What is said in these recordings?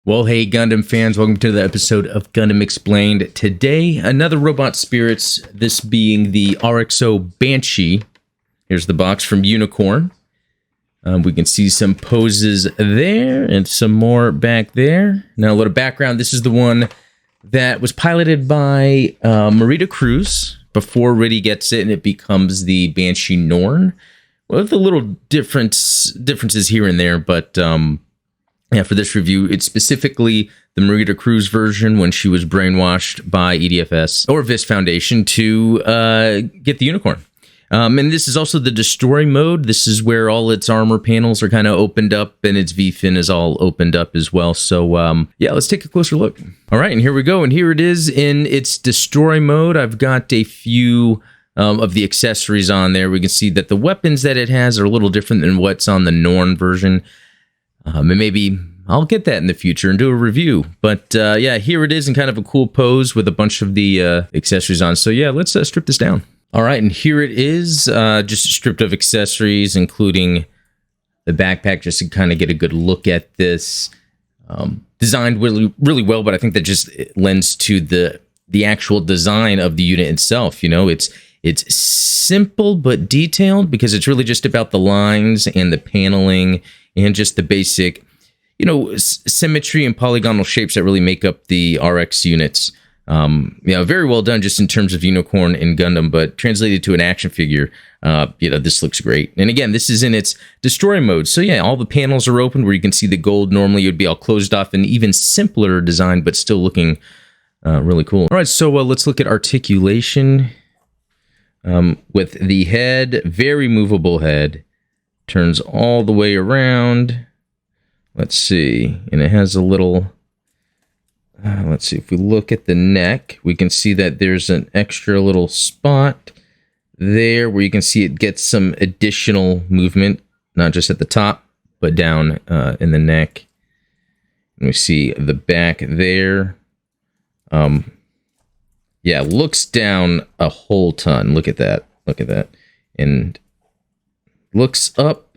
Well, hey, Gundam fans, welcome to the episode of Gundam Explained. Today, another Robot Spirits, this being the RX-0 Banshee. Here's the box from Unicorn. We can see some poses there and some more back there. Now, a little background. This is the one that was piloted by Marida Cruz before Riddhe gets it and it becomes the Banshee Norn. Well, with a little differences here and there, but yeah, for this review, it's specifically the Marida Cruz version when she was brainwashed by EDFS or VIS Foundation to get the Unicorn. And this is also the Destroy mode. This is where all its armor panels are kind of opened up and its V-fin is all opened up as well. So yeah, let's take a closer look. All right, and here we go. And here it is in its Destroy mode. I've got a few of the accessories on there. We can see that the weapons that it has are a little different than what's on the Norn version. And maybe I'll get that in the future and do a review. But yeah, here it is in kind of a cool pose with a bunch of the accessories on. So yeah, let's strip this down. All right, and here it is, just stripped of accessories, including the backpack, just to kind of get a good look at this. Designed really well, but I think that just lends to the actual design of the unit itself. You know, it's simple but detailed because it's really just about the lines and the paneling and just the basic, you know, symmetry and polygonal shapes that really make up the RX units. You know, very well done just in terms of Unicorn and Gundam, but translated to an action figure, you know, this looks great. And again, this is in its Destroy mode. So yeah, all the panels are open where you can see the gold. Normally it would be all closed off and even simpler design, but still looking really cool. All right, so let's look at articulation. With the head, very movable head, turns all the way around. Let's see, and it has a little... let's see, if we look at the neck, we can see that there's an extra little spot there where you can see it gets some additional movement, not just at the top, but down in the neck. And we see the back there. Yeah, looks down a whole ton. Look at that. Look at that. And looks up.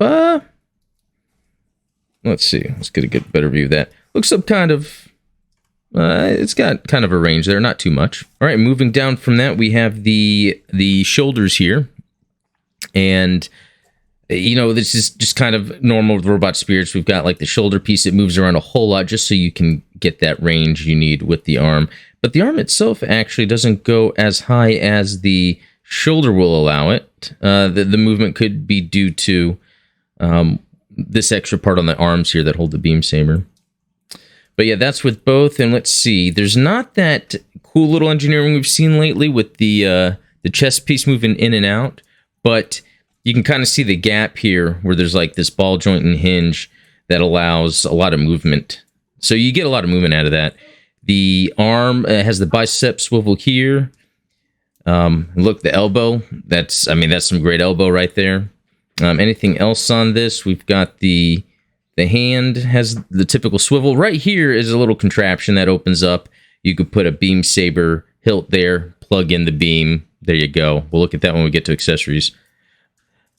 Let's see. Let's get a better view of that. Looks up kind of... it's got kind of a range there, not too much. All right, moving down from that, we have the shoulders here. And, you know, this is just kind of normal with Robot Spirits. We've got like the shoulder piece. It moves around a whole lot just so you can get that range you need with the arm. But the arm itself actually doesn't go as high as the shoulder will allow it. The movement could be due to this extra part on the arms here that hold the beam saber. But yeah, that's with both. And let's see, there's not that cool little engineering we've seen lately with the chest piece moving in and out. But you can kind of see the gap here where there's like this ball joint and hinge that allows a lot of movement. So you get a lot of movement out of that. The arm has the bicep swivel here. Look, the elbow. That's some great elbow right there. Anything else on this? We've got the hand has the typical swivel. Right here is a little contraption that opens up. You could put a beam saber hilt there, plug in the beam. There you go. We'll look at that when we get to accessories.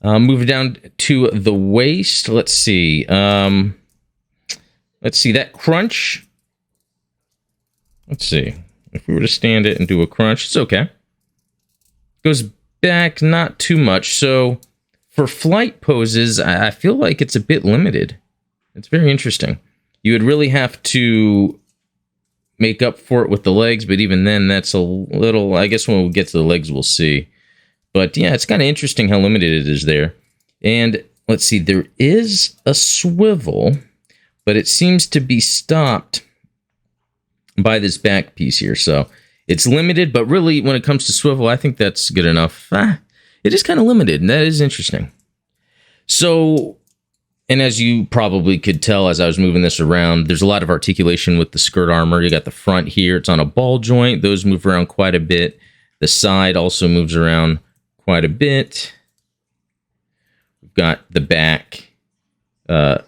Moving down to the waist. Let's see. Let's see that crunch. Let's see. If we were to stand it and do a crunch, it's okay. Goes back not too much. So for flight poses, I feel like it's a bit limited. It's very interesting. You would really have to make up for it with the legs, but even then, that's a little... I guess when we get to the legs, we'll see. But yeah, it's kind of interesting how limited it is there. And let's see, there is a swivel, but it seems to be stopped by this back piece here. So it's limited, but really, when it comes to swivel, I think that's good enough. It is kind of limited, and that is interesting. So... And as you probably could tell as I was moving this around, there's a lot of articulation with the skirt armor. You got the front here. It's on a ball joint. Those move around quite a bit. The side also moves around quite a bit. We've got the back.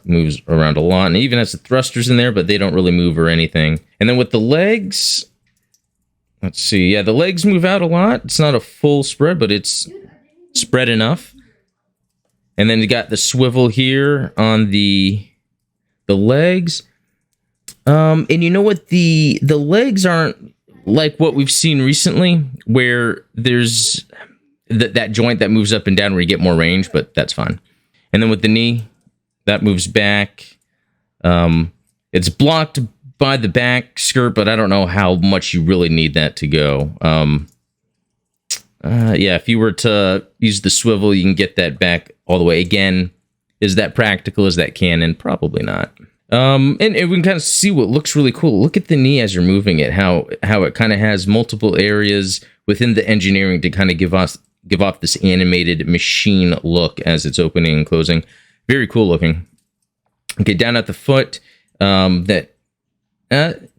Moves around a lot. And it even has the thrusters in there, but they don't really move or anything. And then with the legs, let's see. Yeah, the legs move out a lot. It's not a full spread, but it's spread enough. And then you got the swivel here on the legs. And you know what? The legs aren't like what we've seen recently, where there's that joint that moves up and down where you get more range, but that's fine. And then with the knee, that moves back. It's blocked by the back skirt, but I don't know how much you really need that to go. Yeah, if you were to use the swivel, you can get that back all the way. Again, is that practical? Is that canon? Probably not. And we can kind of see what looks really cool. Look at the knee as you're moving it, how it kind of has multiple areas within the engineering to kind of give off this animated machine look as it's opening and closing. Very cool looking. Okay, down at the foot, that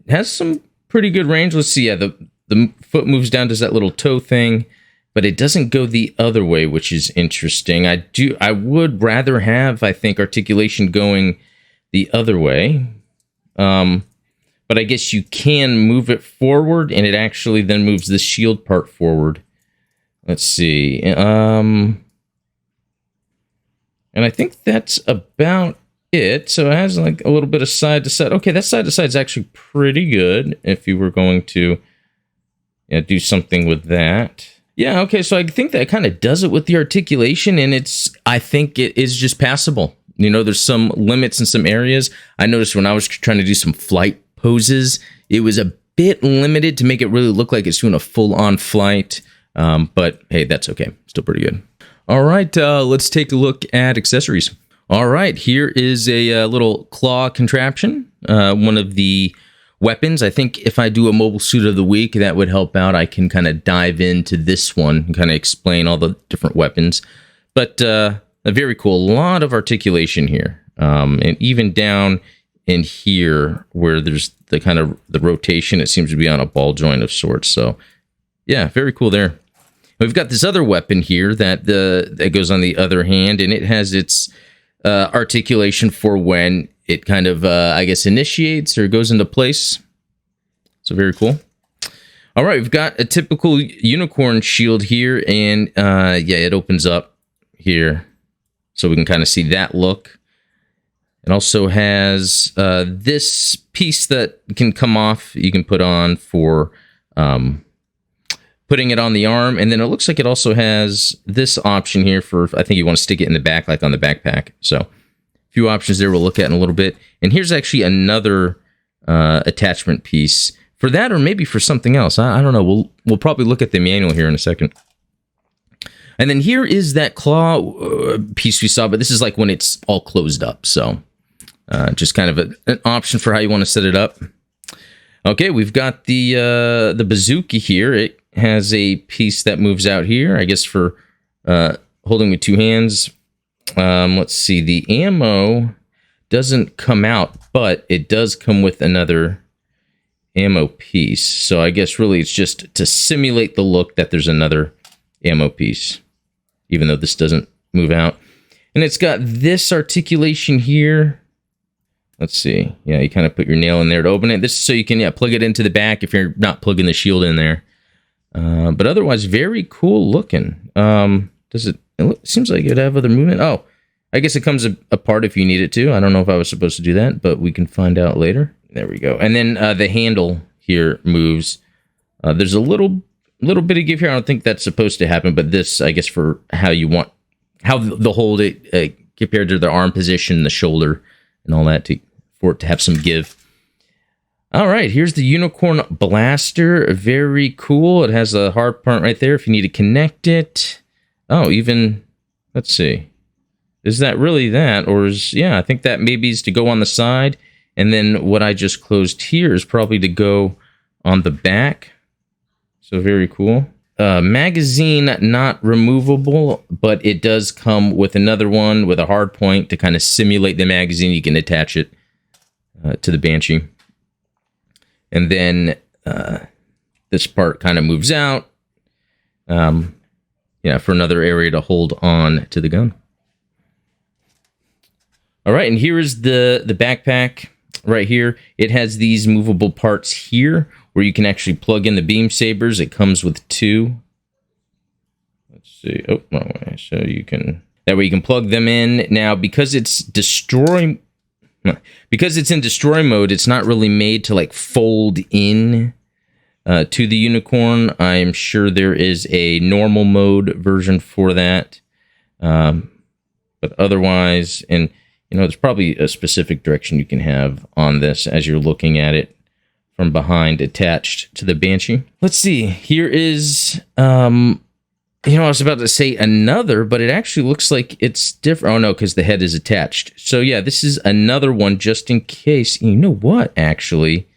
has some pretty good range. Let's see. Yeah, the foot moves down, does that little toe thing, but it doesn't go the other way, which is interesting. I would rather have, I think, articulation going the other way. But I guess you can move it forward, and it actually then moves the shield part forward. Let's see. And I think that's about it. So it has like a little bit of side to side. Okay, that side to side is actually pretty good if you were going to do something with that. Yeah, okay, so I think that kind of does it with the articulation, and I think it is just passable. You know, there's some limits in some areas. I noticed when I was trying to do some flight poses, it was a bit limited to make it really look like it's doing a full-on flight. But hey, that's okay. Still pretty good. All right, let's take a look at accessories. All right, here is a little claw contraption. One of the weapons. I think if I do a mobile suit of the week, that would help out. I can kind of dive into this one and kind of explain all the different weapons. But very cool. A lot of articulation here. And even down in here where there's the kind of the rotation, it seems to be on a ball joint of sorts. So yeah, very cool there. We've got this other weapon here that goes on the other hand, and it has its articulation for when it kind of, I guess, initiates or goes into place. So very cool. All right, we've got a typical unicorn shield here, and yeah, it opens up here. So we can kind of see that look. It also has this piece that can come off. You can put on for putting it on the arm. And then it looks like it also has this option here for, I think you want to stick it in the back, like on the backpack. So a few options there we'll look at in a little bit. And here's actually another attachment piece for that, or maybe for something else. I don't know. We'll probably look at the manual here in a second. And then here is that claw piece we saw, but this is like when it's all closed up. So just kind of an option for how you want to set it up. Okay, we've got the bazooka here. It has a piece that moves out here, I guess for holding with two hands. Let's see, the ammo doesn't come out, but it does come with another ammo piece. So I guess really it's just to simulate the look that there's another ammo piece, even though this doesn't move out. And it's got this articulation here. Let's see. Yeah, you kind of put your nail in there to open it. This is so you can plug it into the back if you're not plugging the shield in there. But otherwise, very cool looking. It seems like it'd have other movement. Oh, I guess it comes apart if you need it to. I don't know if I was supposed to do that, but we can find out later. There we go. And then the handle here moves. There's a little bit of give here. I don't think that's supposed to happen, but this, I guess, for how you want, how the hold it compared to the arm position, the shoulder, and all that, for it to have some give. All right, here's the Unicorn Blaster. Very cool. It has a hard part right there if you need to connect it. Oh, even, let's see. Is that really that? Or is, yeah, I think that maybe is to go on the side. And then what I just closed here is probably to go on the back. So very cool. Magazine not removable, but it does come with another one with a hard point to kind of simulate the magazine. You can attach it to the Banshee. And then this part kind of moves out. Yeah, for another area to hold on to the gun. All right, and here is the backpack right here. It has these movable parts here where you can actually plug in the beam sabers. It comes with two. Let's see. Oh, wrong way. So you can, that way you can plug them in. Now, because it's destroy Because it's in destroy mode, it's not really made to like fold in to the Unicorn. I'm sure there is a normal mode version for that. But otherwise, and you know, there's probably a specific direction you can have on this as you're looking at it from behind attached to the Banshee. Let's see. Here is, you know, I was about to say another, but it actually looks like it's different. Oh, no, because the head is attached. So, yeah, this is another one just in case. You know what, actually?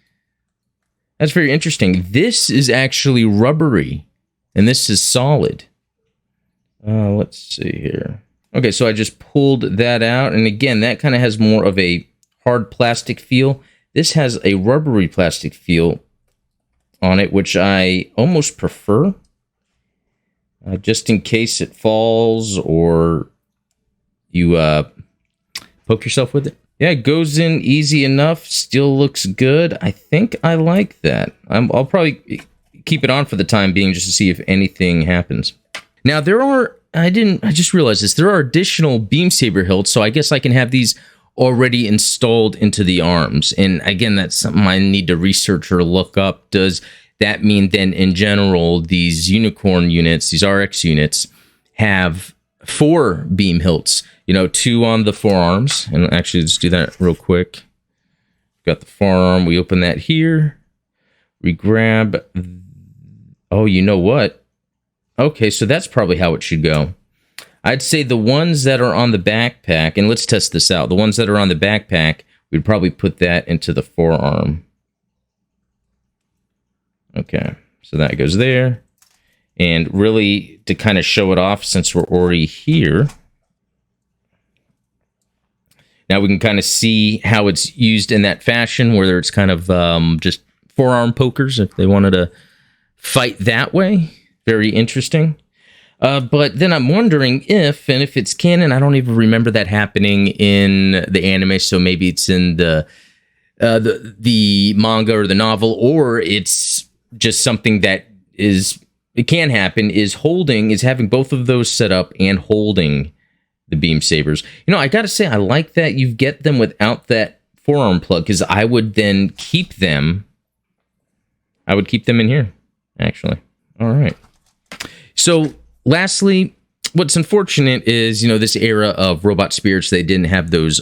That's very interesting. This is actually rubbery, and this is solid. Let's see here. Okay, so I just pulled that out, and again, that kind of has more of a hard plastic feel. This has a rubbery plastic feel on it, which I almost prefer. Just in case it falls or you poke yourself with it. Yeah, it goes in easy enough. Still looks good. I think I like that. I'll probably keep it on for the time being just to see if anything happens. Now, there are... I just realized this. There are additional beam saber hilts, so I guess I can have these already installed into the arms. And again, that's something I need to research or look up. Does that mean then in general, these Unicorn units, these RX units, have 4 beam hilts? You know, 2 on the forearms. And actually, let's do that real quick. Got the forearm. We open that here. We grab... Oh, you know what? Okay, so that's probably how it should go. I'd say the ones that are on the backpack, and let's test this out. The ones that are on the backpack, we'd probably put that into the forearm. Okay, so that goes there. And really, to kind of show it off, since we're already here, now we can kind of see how it's used in that fashion, where it's kind of just forearm pokers, if they wanted to fight that way. Very interesting. But then I'm wondering if it's canon, I don't even remember that happening in the anime, so maybe it's in the manga or the novel, or it's just something that it can happen, is having both of those set up and holding the beam sabers. You know, I gotta say, I like that you get them without that forearm plug, because I would then keep them. I would keep them in here, actually. All right. So, lastly, what's unfortunate is, you know, this era of robot spirits, they didn't have those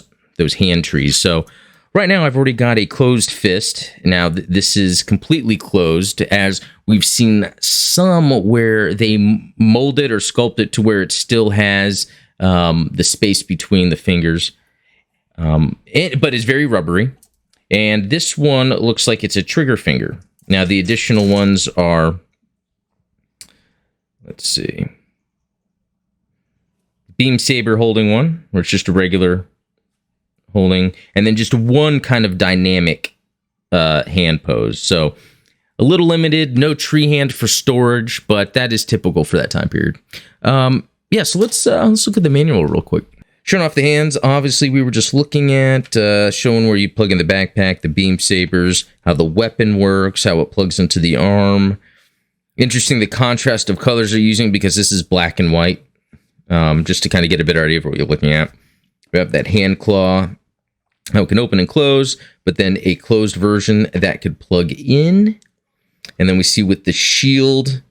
hand trees. So, right now, I've already got a closed fist. Now, this is completely closed, as we've seen some where they mold it or sculpt it to where it still has the space between the fingers. But it's very rubbery. And this one looks like it's a trigger finger. Now, the additional ones are... Let's see. Beam saber holding one, where it's just a regular holding, and then just one kind of dynamic hand pose. So a little limited, no tree hand for storage, but that is typical for that time period. Yeah, so let's look at the manual real quick. Showing off the hands, obviously we were just looking at showing where you plug in the backpack, the beam sabers, how the weapon works, how it plugs into the arm. Interesting, the contrast of colors they're using, because this is black and white, just to kind of get a better idea of what you're looking at. We have that hand claw, how it can open and close, but then a closed version that could plug in. And then we see with the shield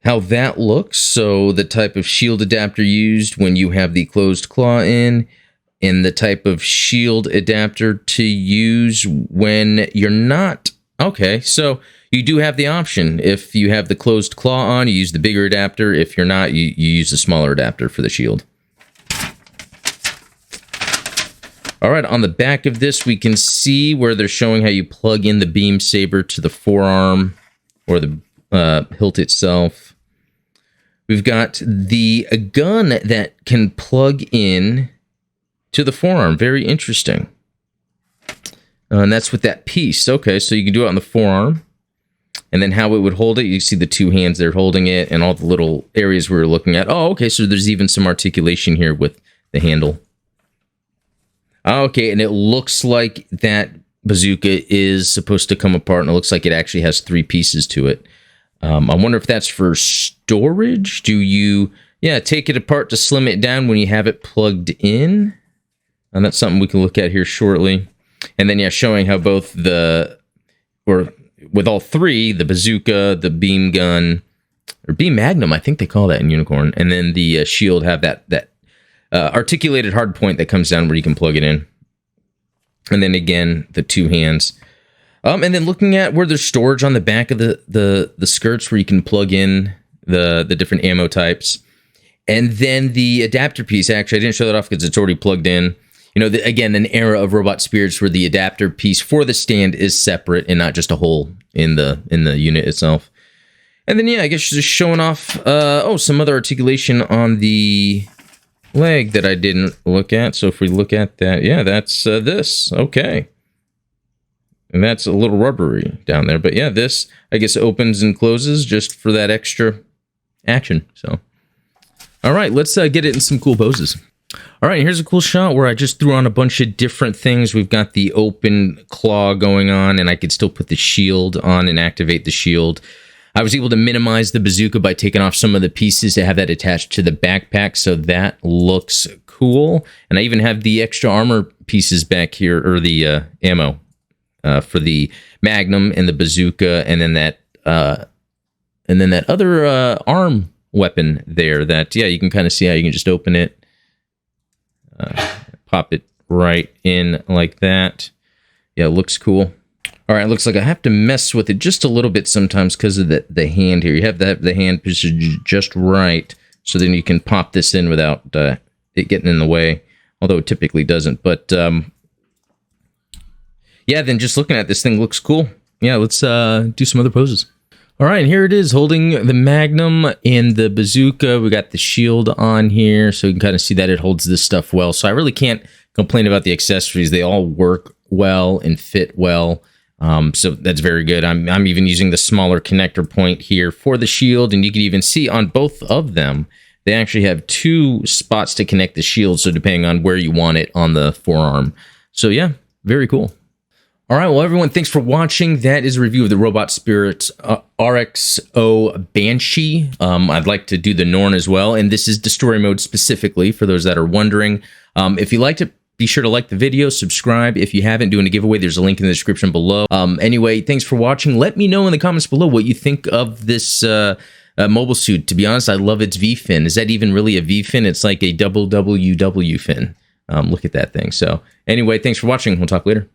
how that looks. So the type of shield adapter used when you have the closed claw in, and the type of shield adapter to use when you're not. Okay, so you do have the option. If you have the closed claw on, you use the bigger adapter. If you're not, you use the smaller adapter for the shield. All right, on the back of this, we can see where they're showing how you plug in the beam saber to the forearm or the hilt itself. We've got the gun that can plug in to the forearm. Very interesting. And that's with that piece. Okay, so you can do it on the forearm. And then how it would hold it, you see the 2 hands there holding it and all the little areas we were looking at. Oh, okay, so there's even some articulation here with the handle. Okay, and it looks like that bazooka is supposed to come apart, and it looks like it actually has 3 pieces to it. I wonder if that's for storage. Do you, take it apart to slim it down when you have it plugged in? And that's something we can look at here shortly. And then, yeah, showing how both with all three, the bazooka, the beam gun, or beam magnum, I think they call that in Unicorn, and then the shield have that articulated hard point that comes down where you can plug it in. And then again, the two hands. And then looking at where there's storage on the back of the skirts where you can plug in the different ammo types. And then the adapter piece, actually, I didn't show that off because it's already plugged in. You know, again, an era of robot spirits where the adapter piece for the stand is separate and not just a hole in the unit itself. And then, yeah, I guess just showing off, some other articulation on the leg that I didn't look at. So if we look at that, yeah, that's this. Okay. And that's a little rubbery down there. But yeah, this, I guess, opens and closes just for that extra action. So, all right, let's get it in some cool poses. All right, here's a cool shot where I just threw on a bunch of different things. We've got the open claw going on, and I could still put the shield on and activate the shield. I was able to minimize the bazooka by taking off some of the pieces to have that attached to the backpack, so that looks cool. And I even have the extra armor pieces back here, or the ammo for the magnum and the bazooka, and then that other arm weapon there. That, yeah, you can kind of see how you can just open it. Pop it right in like that. Yeah, it looks cool. All right, looks like I have to mess with it just a little bit sometimes because of the hand here. You have to have the hand position just right, so then you can pop this in without it getting in the way, although it typically doesn't. But yeah, then just looking at this thing looks cool. Yeah, let's do some other poses. All right, here it is, holding the magnum and the bazooka. We got the shield on here, so you can kind of see that it holds this stuff well. So I really can't complain about the accessories. They all work well and fit well. So that's very good. I'm even using the smaller connector point here for the shield, and you can even see on both of them, they actually have two spots to connect the shield, so depending on where you want it on the forearm. So yeah, very cool. All right, well, everyone, thanks for watching. That is a review of the Robot Spirits RX-0 Banshee. I'd like to do the Norn as well, and this is Destroy Mode specifically, for those that are wondering. If you liked it, be sure to like the video, subscribe. If you haven't, doing a giveaway, there's a link in the description below. Anyway, thanks for watching. Let me know in the comments below what you think of this mobile suit. To be honest, I love its V-fin. Is that even really a V-fin? It's like a double WW fin. Look at that thing. So anyway, thanks for watching. We'll talk later.